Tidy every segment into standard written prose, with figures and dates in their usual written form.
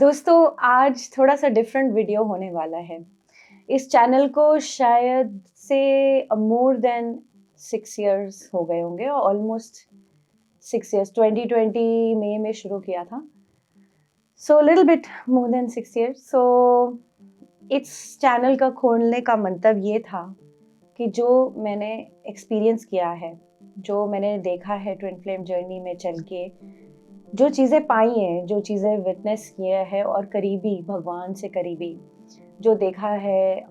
दोस्तों आज थोड़ा सा डिफरेंट वीडियो होने वाला है। इस चैनल को शायद से मोर देन 6 इयर्स हो गए होंगे, ऑलमोस्ट 6 इयर्स। 2020 मई में शुरू किया था, so little bit more than 6 years. So इस चैनल का खोलने का मंतव्य ये था कि जो मैंने एक्सपीरियंस किया है, जो मैंने देखा है ट्विन फ्लेम जर्नी में चल के, जो चीज़ें पाई हैं, जो चीज़ें विटनेस किए हैं और करीबी भगवान से करीबी जो देखा है,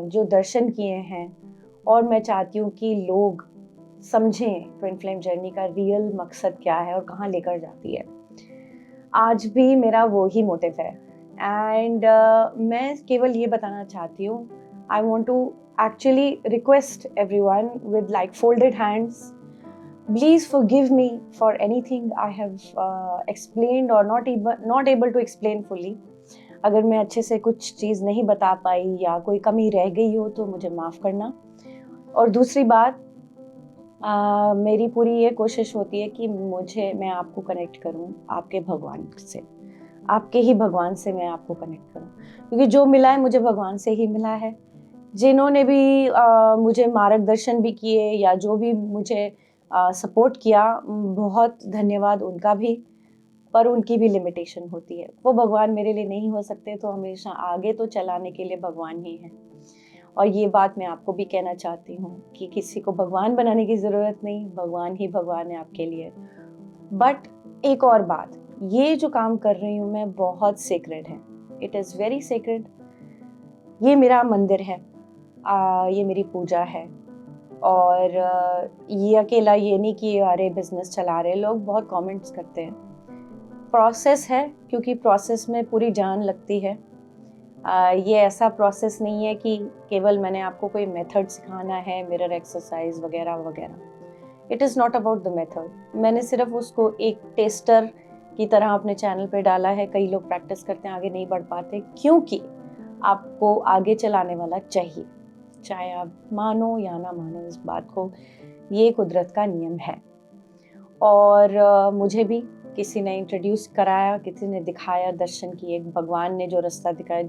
जो दर्शन किए हैं, और मैं चाहती हूँ कि लोग समझें ट्विन फ्लेम जर्नी का रियल मकसद क्या है और कहाँ लेकर जाती है। आज भी मेरा वो ही मोटिव है एंड मैं केवल ये बताना चाहती हूँ, I want to actually request everyone with like folded hands, please forgive me for anything I have explained or not able to explain fully। अगर मैं अच्छे से कुछ चीज़ नहीं बता पाई या कोई कमी रह गई हो तो मुझे माफ़ करना। और दूसरी बात, मेरी पूरी ये कोशिश होती है कि मैं आपको कनेक्ट करूं आपके भगवान से, आपके ही भगवान से मैं आपको कनेक्ट करूं, क्योंकि जो मिला है मुझे भगवान से ही मिला है। जिन्होंने भी मुझे मार्गदर्शन भी किए या जो भी मुझे सपोर्ट किया, बहुत धन्यवाद उनका भी, पर उनकी भी लिमिटेशन होती है। वो भगवान मेरे लिए नहीं हो सकते, तो हमेशा आगे तो चलाने के लिए भगवान ही है। और ये बात मैं आपको भी कहना चाहती हूँ कि किसी को भगवान बनाने की ज़रूरत नहीं, भगवान ही भगवान है आपके लिए। बट एक और बात, ये जो काम कर रही हूँ मैं बहुत सीक्रेट है, इट इज़ वेरी सीक्रेट। ये मेरा मंदिर है, ये मेरी पूजा है। और ये अकेला ये नहीं कि अरे बिजनेस चला रहे, लोग बहुत कमेंट्स करते हैं। प्रोसेस है, क्योंकि प्रोसेस में पूरी जान लगती है। ये ऐसा प्रोसेस नहीं है कि केवल मैंने आपको कोई मेथड सिखाना है, मिरर एक्सरसाइज वगैरह वगैरह। It is not about the method. मैंने सिर्फ उसको एक टेस्टर की तरह अपने चैनल पे डाला है। कई लोग प्रैक्टिस करते हैं, आगे नहीं बढ़ पाते, क्योंकि आपको आगे चलाने वाला चाहिए, चाहे आप मानो या ना मानो इस बात को। ये कुदरत का नियम है। और मुझे भी किसी ने इंट्रोड्यूस कराया, किसी ने दिखाया, दर्शन किए, भगवान ने जो रास्ता दिखाया,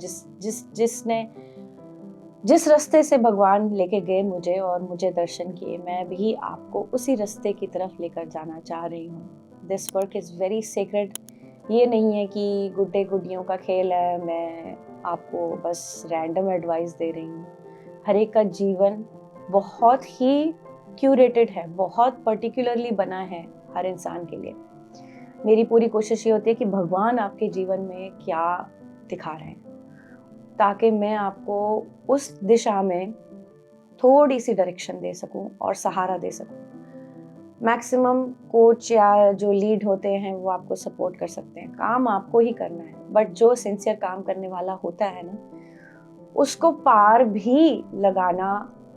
जिस रास्ते से भगवान लेके गए मुझे और मुझे दर्शन किए, मैं भी आपको उसी रास्ते की तरफ लेकर जाना चाह रही हूँ। This work is very secret. ये नहीं है कि गुड्डे गुड्डियों का खेल है, मैं आपको बस रैंडम एडवाइस दे रही हूँ। हर एक का जीवन बहुत ही क्यूरेटेड है, बहुत पर्टिकुलरली बना है हर इंसान के लिए। मेरी पूरी कोशिश ये होती है कि भगवान आपके जीवन में क्या दिखा रहे हैं, ताकि मैं आपको उस दिशा में थोड़ी सी डायरेक्शन दे सकूं और सहारा दे सकूं। मैक्सिमम कोच या जो लीड होते हैं वो आपको सपोर्ट कर सकते हैं, काम आपको ही करना है। बट जो सिंसियर काम करने वाला होता है ना, उसको पार भी लगाना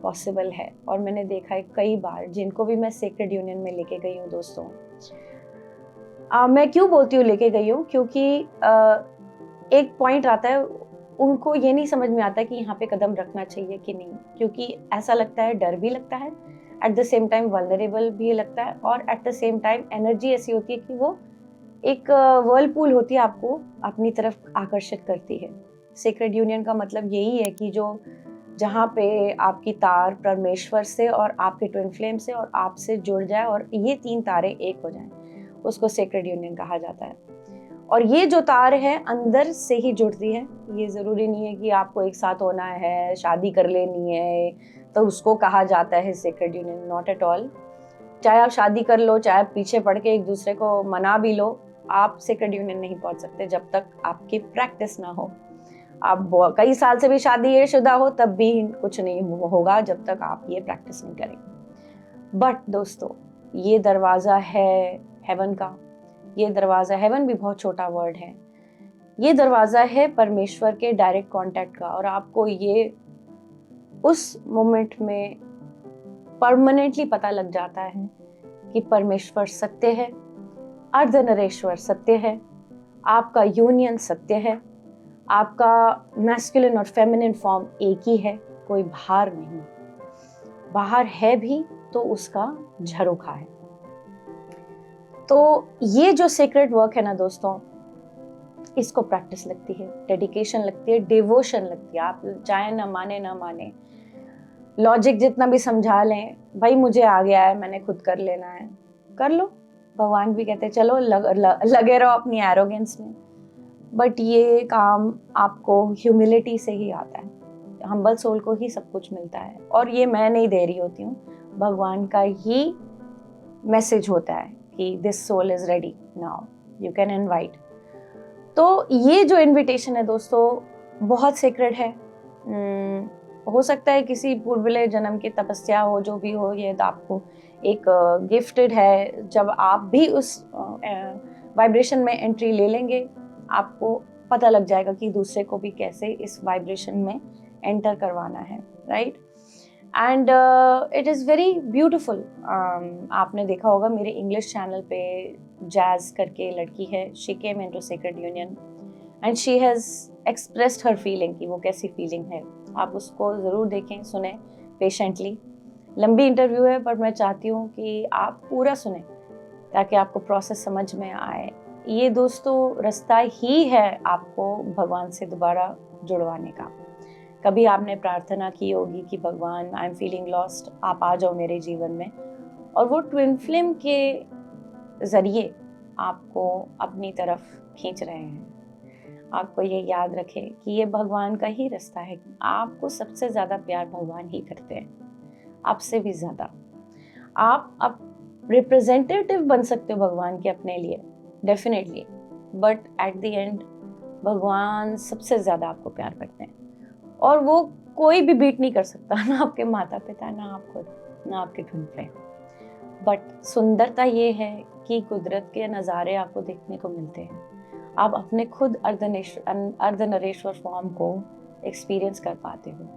पॉसिबल है। और मैंने देखा है कई बार, जिनको भी मैं सेक्रेड यूनियन में लेके गई हूँ दोस्तों। मैं क्यों बोलती हूँ लेके गई हूँ, क्योंकि एक पॉइंट आता है, उनको ये नहीं समझ में आता कि यहाँ पे कदम रखना चाहिए कि नहीं, क्योंकि ऐसा लगता है, डर भी लगता है, at the same time vulnerable भी लगता है, और at the same time energy ऐसी होती है कि वो एक वर्लपूल होती है, आपको अपनी तरफ आकर्षित करती है। सेक्रेड यूनियन का मतलब यही है कि जो जहाँ पे आपकी तार परमेश्वर से और आपके ट्विन फ्लेम से और आपसे जुड़ जाए और ये 3 तारे एक हो जाएं, उसको सेक्रेड यूनियन कहा जाता है। और ये जो तार है अंदर से ही जुड़ती है। ये ज़रूरी नहीं है कि आपको एक साथ होना है, शादी कर लेनी है तो उसको कहा जाता है sacred union, not at all. चाहे आप शादी कर लो, चाहे आप पीछे पड़ के एक दूसरे को मना भी लो, आप सेक्रेड यूनियन नहीं पहुंच सकते जब तक आपकी प्रैक्टिस ना हो। आप कई साल से भी शादी शुदा हो तब भी कुछ नहीं होगा जब तक आप ये प्रैक्टिस नहीं करेंगे। बट दोस्तों, ये दरवाज़ा है हेवन का। ये दरवाज़ा, हेवन भी बहुत छोटा वर्ड है, ये दरवाज़ा है परमेश्वर के डायरेक्ट कांटेक्ट का। और आपको ये उस मोमेंट में परमानेंटली पता लग जाता है कि परमेश्वर सत्य है, अर्धनरेश्वर सत्य है, आपका यूनियन सत्य है, आपका मैस्कुलिन और फेमिनिन फॉर्म एक ही है, कोई बाहर नहीं। बाहर है भी तो उसका झरोखा है। तो ये जो सीक्रेट वर्क है ना दोस्तों, इसको प्रैक्टिस लगती है, डेडिकेशन लगती है, डिवोशन लगती है। आप चाहे ना माने, लॉजिक जितना भी समझा लें, भाई मुझे आ गया है, मैंने खुद कर लेना है, कर लो। भगवान भी कहते हैं चलो लगे रहो अपनी एरोगेंस में। बट ये काम आपको ह्यूमिलिटी से ही आता है, हम्बल सोल को ही सब कुछ मिलता है। और ये मैं नहीं दे रही होती हूँ, भगवान का ही मैसेज होता है कि this soul is ready now, you can invite. तो ये जो इनविटेशन है दोस्तों बहुत सीक्रेट है। हो सकता है किसी पूर्वले जन्म की तपस्या हो, जो भी हो, ये तो आपको एक गिफ्टेड है। जब आप भी उस वाइब्रेशन में एंट्री ले लेंगे, आपको पता लग जाएगा कि दूसरे को भी कैसे इस वाइब्रेशन में एंटर करवाना है, right. And it is very beautiful. आपने देखा होगा मेरे इंग्लिश चैनल पे जैज़ करके लड़की है, she came into sacred union and she has expressed her feeling कि वो कैसी फीलिंग है। आप उसको ज़रूर देखें, सुने पेशेंटली। लंबी इंटरव्यू है पर मैं चाहती हूँ कि आप पूरा सुने ताकि आपको प्रोसेस समझ में आए। ये दोस्तों रास्ता ही है आपको भगवान से दोबारा जुड़वाने का। कभी आपने प्रार्थना की होगी कि भगवान आई एम फीलिंग लॉस्ट, आप आ जाओ मेरे जीवन में, और वो ट्विन फ्लेम के ज़रिए आपको अपनी तरफ खींच रहे हैं। आपको ये याद रखें कि ये भगवान का ही रास्ता है। आपको सबसे ज़्यादा प्यार भगवान ही करते हैं, आपसे भी ज़्यादा। आप रिप्रेजेंटेटिव बन सकते हो भगवान के अपने लिए, definitely, but at the end भगवान सबसे ज़्यादा आपको प्यार करते हैं। और वो कोई भी बीट नहीं कर सकता, ना आपके माता पिता, ना आप खुद, ना आपके ट्विन फ्लेम। बट सुंदरता ये है कि कुदरत के नज़ारे आपको देखने को मिलते हैं। आप अपने खुद अर्धनरेश्वर फॉर्म को एक्सपीरियंस कर पाते हो।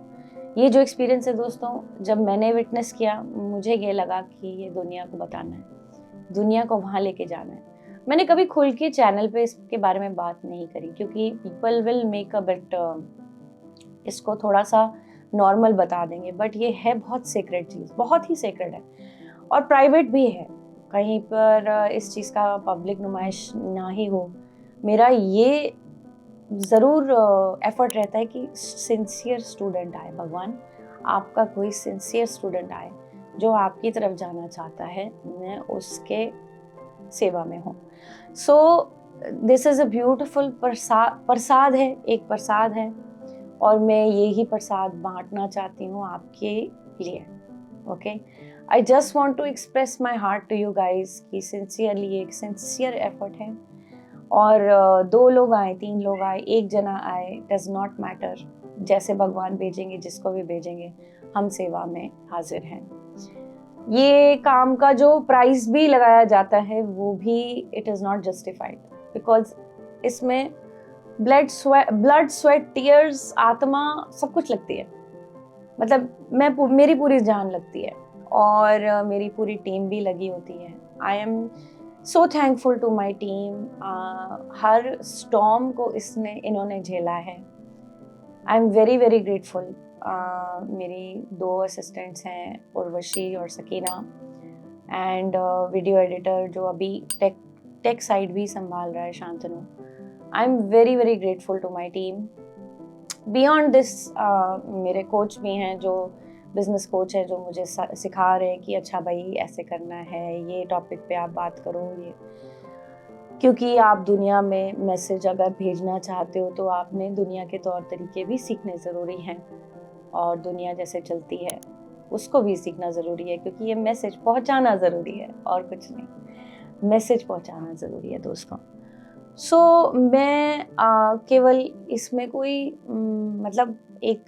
ये जो एक्सपीरियंस है दोस्तों, जब मैंने विटनेस किया, मुझे ये लगा कि ये दुनिया को बताना है, दुनिया को वहाँ लेके जाना है। मैंने कभी खुल के चैनल पे इसके बारे में बात नहीं करी क्योंकि people will make a bit, इसको थोड़ा सा नॉर्मल बता देंगे, बट ये है बहुत सीक्रेट चीज़, बहुत ही सीक्रेट है और प्राइवेट भी है। कहीं पर इस चीज़ का पब्लिक नुमाइश ना ही हो। मेरा ये ज़रूर एफर्ट रहता है कि सिंसियर स्टूडेंट आए, भगवान आपका कोई सिंसियर स्टूडेंट आए जो आपकी तरफ जाना चाहता है, मैं उसके सेवा में हूँ। So this is a beautiful prasad है, एक प्रसाद है, और मैं यही प्रसाद बांटना चाहती हूँ आपके लिए। Okay, I just want to express my heart to you guys कि सिंसियरली एक सिंसियर एफर्ट है। और 2 लोग आए, 3 लोग आए, 1 जना आए, डज नॉट मैटर, जैसे भगवान भेजेंगे, जिसको भी भेजेंगे, हम सेवा में हाजिर हैं। ये काम का जो प्राइस भी लगाया जाता है वो भी it is not justified, because इसमें ब्लड स्वेट टीयर्स, आत्मा सब कुछ लगती है। मतलब मेरी पूरी जान लगती है और मेरी पूरी टीम भी लगी होती है। I am so thankful to my team. हर स्टॉर्म को इन्होंने झेला है। I am very very grateful. मेरी 2 असिस्टेंट्स हैं, उर्वशी और सकीना, एंड वीडियो एडिटर जो अभी टेक साइड भी संभाल रहा है, Shantanu. I am very very grateful to my team. Beyond this मेरे कोच भी हैं, जो बिजनेस कोच है, जो मुझे सिखा रहे हैं कि अच्छा भाई ऐसे करना है, ये टॉपिक पे आप बात करो, ये, क्योंकि आप दुनिया में मैसेज अगर भेजना चाहते हो तो आपने दुनिया के तौर तरीके भी सीखने ज़रूरी हैं, और दुनिया जैसे चलती है उसको भी सीखना ज़रूरी है, क्योंकि ये मैसेज पहुंचाना ज़रूरी है और कुछ नहीं, मैसेज पहुंचाना ज़रूरी है दोस्तों। सो मैं केवल इसमें कोई मतलब एक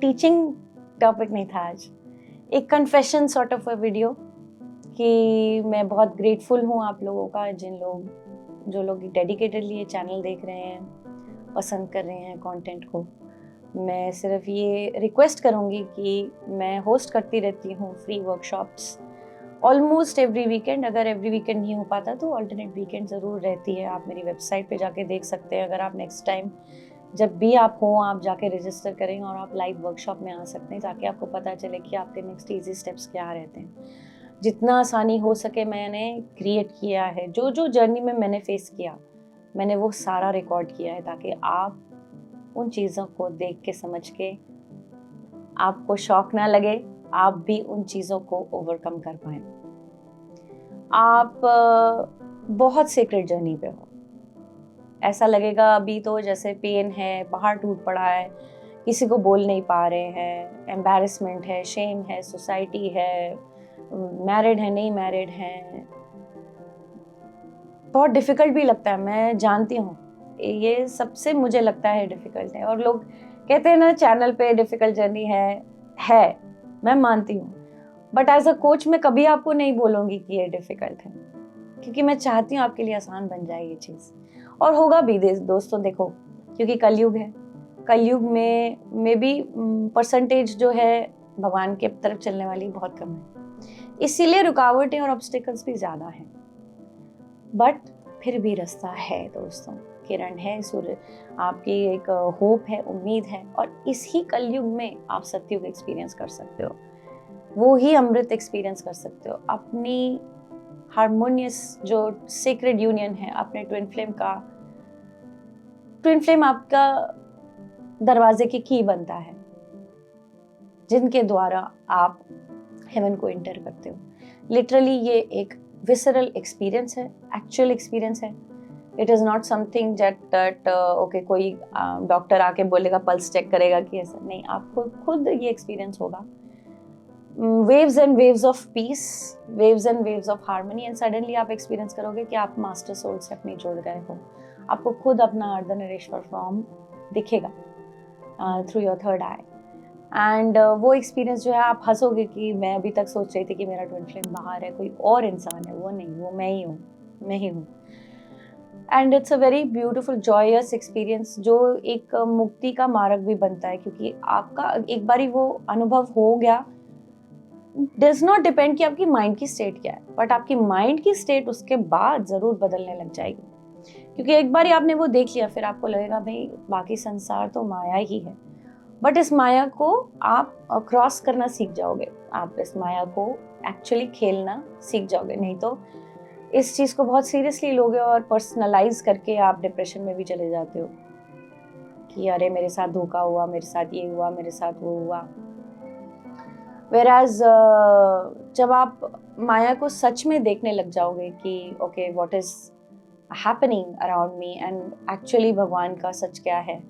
टीचिंग टॉपिक नहीं था आज, एक confession sort of a video, कि मैं बहुत ग्रेटफुल हूँ आप लोगों का, जो लोग डेडिकेटेडली ये चैनल देख रहे हैं, पसंद कर रहे हैं कंटेंट को। मैं सिर्फ ये रिक्वेस्ट करूँगी कि मैं होस्ट करती रहती हूँ free workshops almost every weekend. अगर एवरी वीकेंड नहीं हो पाता तो अल्टरनेट वीकेंड ज़रूर रहती है। आप मेरी वेबसाइट पे जाके देख सकते हैं। अगर आप नेक्स्ट टाइम जब भी आप हो, आप जाके रजिस्टर करें और आप लाइव वर्कशॉप में आ सकते हैं, ताकि आपको पता चले कि आपके नेक्स्ट ईजी स्टेप्स क्या रहते हैं। जितना आसानी हो सके मैंने क्रिएट किया है, जो जो जर्नी में मैंने फेस किया मैंने वो सारा रिकॉर्ड किया है ताकि आप उन चीज़ों को देख के समझ के आपको शौक ना लगे, आप भी उन चीज़ों को ओवरकम कर पाएं। आप बहुत सीक्रेट जर्नी पे हो। ऐसा लगेगा अभी तो जैसे पेन है, पहाड़ टूट पड़ा है, किसी को बोल नहीं पा रहे हैं, एम्बैरेसमेंट है, शेम है, सोसाइटी है, मैरिड है, नहीं मैरिड है। बहुत डिफ़िकल्ट भी लगता है, मैं जानती हूँ। ये सबसे मुझे लगता है डिफ़िकल्ट है, और लोग कहते हैं ना चैनल पे डिफ़िकल्ट जर्नी है, मैं मानती हूँ। बट एज़ अ कोच मैं कभी आपको नहीं बोलूँगी कि ये डिफ़िकल्ट है, क्योंकि मैं चाहती हूँ आपके लिए आसान बन जाए ये चीज़, और होगा भी दोस्तों। देखो, क्योंकि कलयुग है, कलयुग में मे बी परसेंटेज जो है भगवान के तरफ चलने वाली बहुत कम है, इसीलिए रुकावटें और ऑब्स्टिकल्स भी ज़्यादा हैं। बट फिर भी रास्ता है दोस्तों, किरण है, सूर्य आपकी एक होप है, उम्मीद है, और इसी कलयुग में आप सत्युग एक्सपीरियंस कर सकते हो, वो ही अमृत एक्सपीरियंस कर सकते हो। अपनी हारमोनियस जो सीक्रेट यूनियन है अपने ट्विन फ्लेम आपका दरवाजे की की बनता है, जिनके द्वारा आप हेवन को एंटर करते हो। लिटरली ये एक विसरल एक्सपीरियंस है, एक्चुअल एक्सपीरियंस है। It is not something that okay कोई डॉक्टर आके बोलेगा, पल्स चेक करेगा कि ऐसा नहीं, आपको खुद ये एक्सपीरियंस होगा। Waves and waves of peace, waves and waves of harmony, and suddenly आप एक्सपीरियंस करोगे कि आप मास्टर सोल से अपनी जुड़ गए हो। आपको खुद अपना अर्धनारीश्वर फॉर्म दिखेगा through your third I, and वो एक्सपीरियंस जो है, आप हंसोगे कि मैं अभी तक सोच रही थी कि मेरा ट्विन फ्लेम बाहर है, कोई और इंसान है। वो नहीं, वो मैं ही हूँ। And it's a very beautiful joyous experience, जो एक मुक्ति का मार्ग भी बनता है, क्योंकि आपका एक बारी वो अनुभव हो गया। डज नॉट डिपेंड कि आपकी माइंड की स्टेट क्या है, बट आपकी माइंड की स्टेट उसके बाद जरूर बदलने लग जाएगी, क्योंकि एक बार आपने वो देख लिया, फिर आपको लगेगा भाई बाकी संसार तो माया ही है। बट इस माया को आप क्रॉस करना सीख जाओगे, आप इस माया को एक्चुअली खेलना सीख जाओगे। नहीं तो इस चीज़ को बहुत सीरियसली लोगे और पर्सनलाइज करके आप डिप्रेशन में भी चले जाते हो कि अरे मेरे साथ धोखा हुआ, मेरे साथ ये हुआ, मेरे साथ वो हुआ। Whereas जब आप माया को सच में देखने लग जाओगे कि okay what is happening around me and actually भगवान का सच क्या है,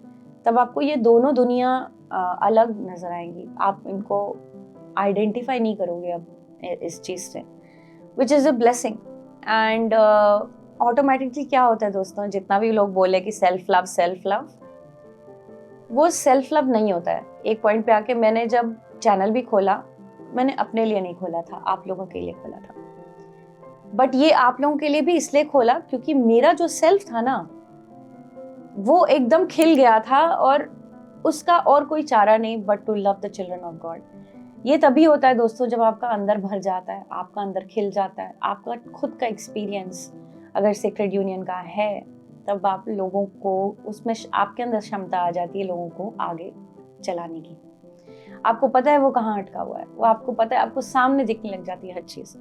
तब आपको ये दोनों दुनिया अलग नजर आएंगी। आप इनको आइडेंटिफाई नहीं करोगे अब इस चीज़ से, which is a blessing. And automatically क्या होता है दोस्तों, जितना भी लोग बोले कि सेल्फ लव, वो सेल्फ लव नहीं होता है। एक पॉइंट पे आके मैंने जब चैनल भी खोला, मैंने अपने लिए नहीं खोला था, आप लोगों के लिए खोला था। बट ये आप लोगों के लिए भी इसलिए खोला क्योंकि मेरा जो सेल्फ था ना, वो एकदम खिल गया था, और उसका और कोई चारा नहीं but to love the children of God. ये तभी होता है दोस्तों जब आपका अंदर भर जाता है, आपका अंदर खिल जाता है, आपका खुद का एक्सपीरियंस अगर सीक्रेट यूनियन का है, तब आप लोगों को उसमें आपके अंदर क्षमता आ जाती है लोगों को आगे चलाने की। आपको पता है वो कहाँ अटका हुआ है, वो आपको पता है, आपको सामने दिखने लग जाती है हर चीज़।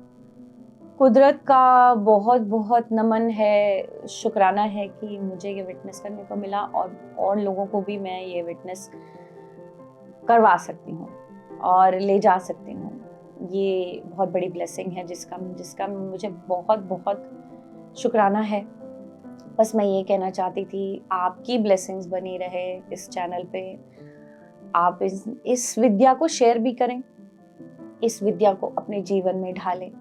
कुदरत का बहुत बहुत नमन है, शुक्राना है कि मुझे ये विटनेस करने को मिला, और लोगों को भी मैं ये विटनेस करवा सकती हूँ और ले जा सकती हूँ। ये बहुत बड़ी ब्लेसिंग है जिसका मुझे बहुत बहुत शुक्राना है। बस मैं ये कहना चाहती थी, आपकी ब्लेसिंग्स बनी रहे इस चैनल पे। आप इस विद्या को शेयर भी करें, इस विद्या को अपने जीवन में ढालें।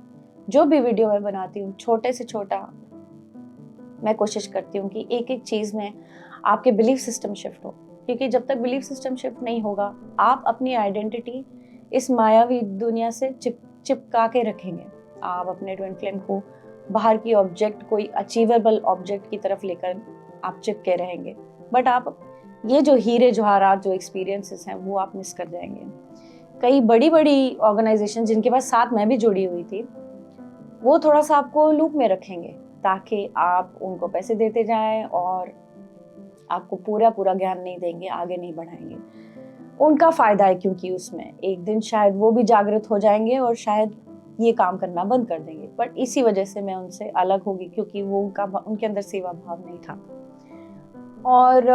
जो भी वीडियो मैं बनाती हूँ, छोटे से छोटा मैं कोशिश करती हूँ कि एक एक चीज़ में आपके बिलीफ सिस्टम शिफ्ट हो, क्योंकि जब तक बिलीफ सिस्टम शिफ्ट नहीं होगा, आप अपनी आइडेंटिटी इस मायावी दुनिया से चिपका के रखेंगे। आप अपने ट्विन फ्लेम को बाहर की ऑब्जेक्ट, कोई अचीवेबल ऑब्जेक्ट की तरफ लेकर आप चिपके रहेंगे, बट आप ये जो हीरे जवाहरात जो एक्सपीरियंसेस हैं वो आप मिस कर जाएंगे। कई बड़ी बड़ी ऑर्गेनाइजेशन जिनके पास साथ मैं भी जुड़ी हुई थी, वो थोड़ा सा आपको लूप में रखेंगे ताकि आप उनको पैसे देते जाएं और आपको पूरा ज्ञान नहीं देंगे, आगे नहीं बढ़ाएंगे। उनका फायदा है, क्योंकि उसमें एक दिन शायद वो भी जागृत हो जाएंगे और शायद ये काम करना बंद कर देंगे, बट इसी वजह से मैं उनसे अलग हो गई क्योंकि वो उनके अंदर सेवा भाव नहीं था। और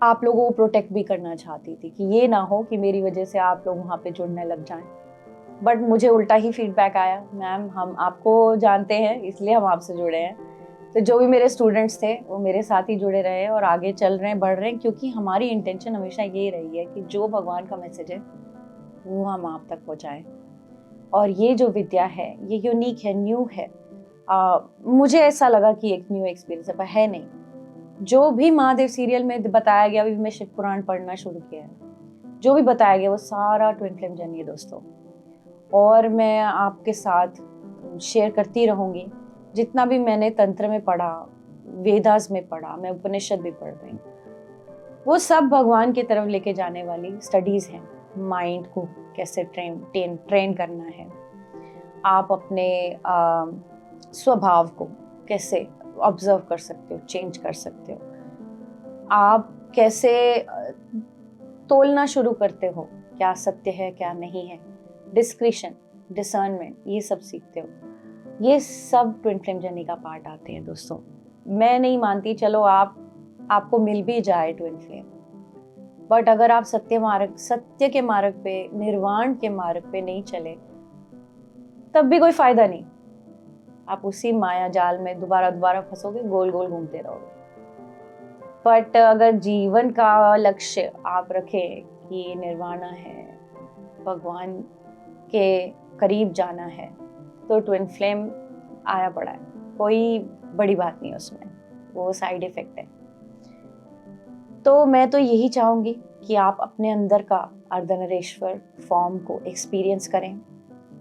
आप लोगों को प्रोटेक्ट भी करना चाहती थी कि ये ना हो कि मेरी वजह से आप लोग वहाँ पे जुड़ने लग जाएं। बट मुझे उल्टा ही फीडबैक आया, मैम हम आपको जानते हैं इसलिए हम आपसे जुड़े हैं। तो जो भी मेरे स्टूडेंट्स थे वो मेरे साथ ही जुड़े रहे और आगे चल रहे हैं, बढ़ रहे हैं, क्योंकि हमारी इंटेंशन हमेशा ये रही है कि जो भगवान का मैसेज है वो हम आप तक पहुँचाएं। और ये जो विद्या है ये यूनिक है, न्यू है। मुझे ऐसा लगा कि एक न्यू एक्सपीरियंस है, पर है नहीं। जो भी महादेव सीरियल में बताया गया, अभी मैं शिव पुराण पढ़ना शुरू किया है, जो भी बताया गया वो सारा ट्विन फ्लेम जर्नी है दोस्तों। और मैं आपके साथ शेयर करती रहूँगी जितना भी मैंने तंत्र में पढ़ा, वेदास में पढ़ा, मैं उपनिषद भी पढ़ रही हूँ, वो सब भगवान की तरफ लेके जाने वाली स्टडीज़ हैं। माइंड को कैसे ट्रेन करना है, आप अपने स्वभाव को कैसे ऑब्जर्व कर सकते हो, चेंज कर सकते हो, आप कैसे तोलना शुरू करते हो क्या सत्य है क्या नहीं है, डिस्क्रिशन, डिसर्नमेंट, ये सब सीखते हो। ये सब ट्विन फ्लेम जर्नी का पार्ट आते हैं दोस्तों। मैं नहीं मानती चलो आपको मिल भी जाए ट्विन फ्लेम, बट अगर आप सत्य के मार्ग पे, निर्वाण के मार्ग पे नहीं चले तब भी कोई फायदा नहीं। आप उसी माया जाल में दोबारा फंसोगे, गोल गोल घूमते रहोगे। बट अगर जीवन का लक्ष्य आप रखें कि निर्वाणा है, भगवान के करीब जाना है, तो ट्विन फ्लेम आया पड़ा है, कोई बड़ी बात नहीं उसमें, वो साइड इफेक्ट है। तो मैं तो यही चाहूँगी कि आप अपने अंदर का अर्धनारीश्वर फॉर्म को एक्सपीरियंस करें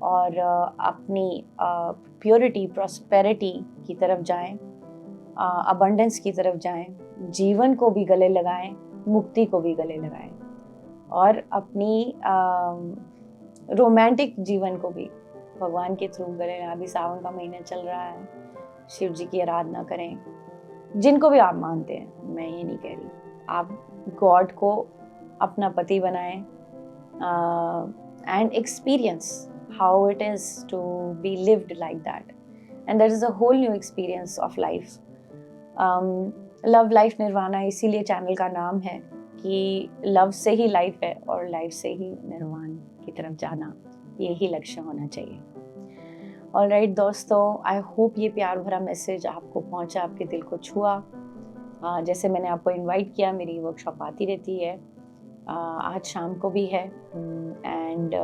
और अपनी प्योरिटी, प्रॉस्पेरिटी की तरफ जाएं, अबंडेंस की तरफ जाएं, जीवन को भी गले लगाएं, मुक्ति को भी गले लगाएं और अपनी रोमांटिक जीवन को भी भगवान के थ्रू गले लगाएं। अभी सावन का महीना चल रहा है, शिव जी की आराधना करें, जिनको भी आप मानते हैं, मैं ये नहीं कह रही, आप गॉड को अपना पति बनाएं and experience how it is to be lived like that, and that is a whole new experience of life. Love life nirvana इसीलिए चैनल का नाम है कि लव से ही लाइफ है और लाइफ से ही निर्वाण की तरफ जाना, यही लक्ष्य होना चाहिए। ऑलराइट दोस्तों, आई होप ये प्यार भरा मैसेज आपको पहुंचा, आपके दिल को छुआ। जैसे मैंने आपको इनवाइट किया, मेरी वर्कशॉप आती रहती है, आज शाम को भी है, एंड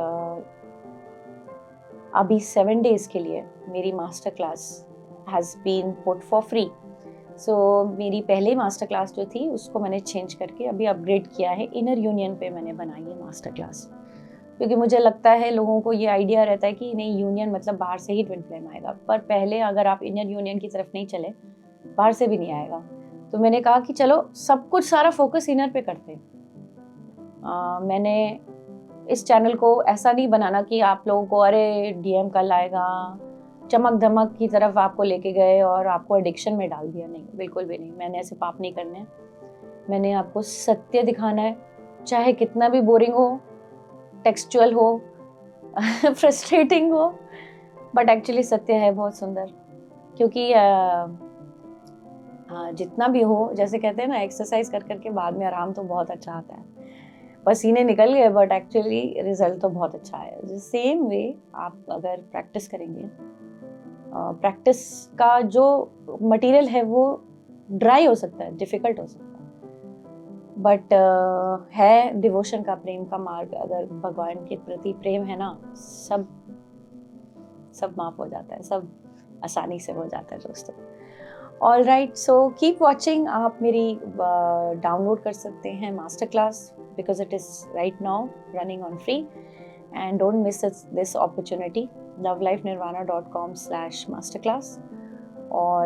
अभी 7 days के लिए मेरी master class has been put for free. So मेरी पहले मास्टर क्लास जो थी उसको मैंने चेंज करके अभी अपग्रेड किया है, इनर यूनियन पे मैंने बनाई है मास्टर क्लास, क्योंकि मुझे लगता है लोगों को ये आइडिया रहता है कि नहीं यूनियन मतलब बाहर से ही ट्विन फ्लेम आएगा, पर पहले अगर आप इनर यूनियन की तरफ नहीं चले बाहर से भी नहीं आएगा। तो मैंने कहा कि चलो सब कुछ सारा फोकस इनर पे करते हैं। मैंने इस चैनल को ऐसा नहीं बनाना कि आप लोगों को अरे डीएम कल आएगा, चमक धमक की तरफ आपको लेके गए और आपको एडिक्शन में डाल दिया, नहीं, बिल्कुल भी नहीं। मैंने ऐसे पाप नहीं करने हैं, मैंने आपको सत्य दिखाना है, चाहे कितना भी बोरिंग हो, टेक्सचुअल हो, फ्रस्ट्रेटिंग हो, बट एक्चुअली सत्य है बहुत सुंदर। क्योंकि जितना भी हो, जैसे कहते हैं ना, एक्सरसाइज कर करके बाद में आराम तो बहुत अच्छा आता है, पसीने निकल गए बट एक्चुअली रिजल्ट तो बहुत अच्छा है। सेम वे आप अगर प्रैक्टिस करेंगे, प्रैक्टिस का जो मटेरियल है वो ड्राई हो सकता है, डिफिकल्ट हो सकता है, बट है डिवोशन का, प्रेम का मार्ग, अगर भगवान के प्रति प्रेम है ना, सब माफ हो जाता है, सब आसानी से हो जाता है दोस्तों। All right, so keep watching. आप मेरी डाउनलोड कर सकते हैं master class, because it is right now running on free, and don't miss this opportunity, lovelifenirvana.com/masterclass। और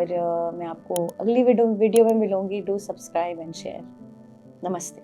मैं आपको अगली वीडियो में मिलूंगी। Do subscribe and share. नमस्ते।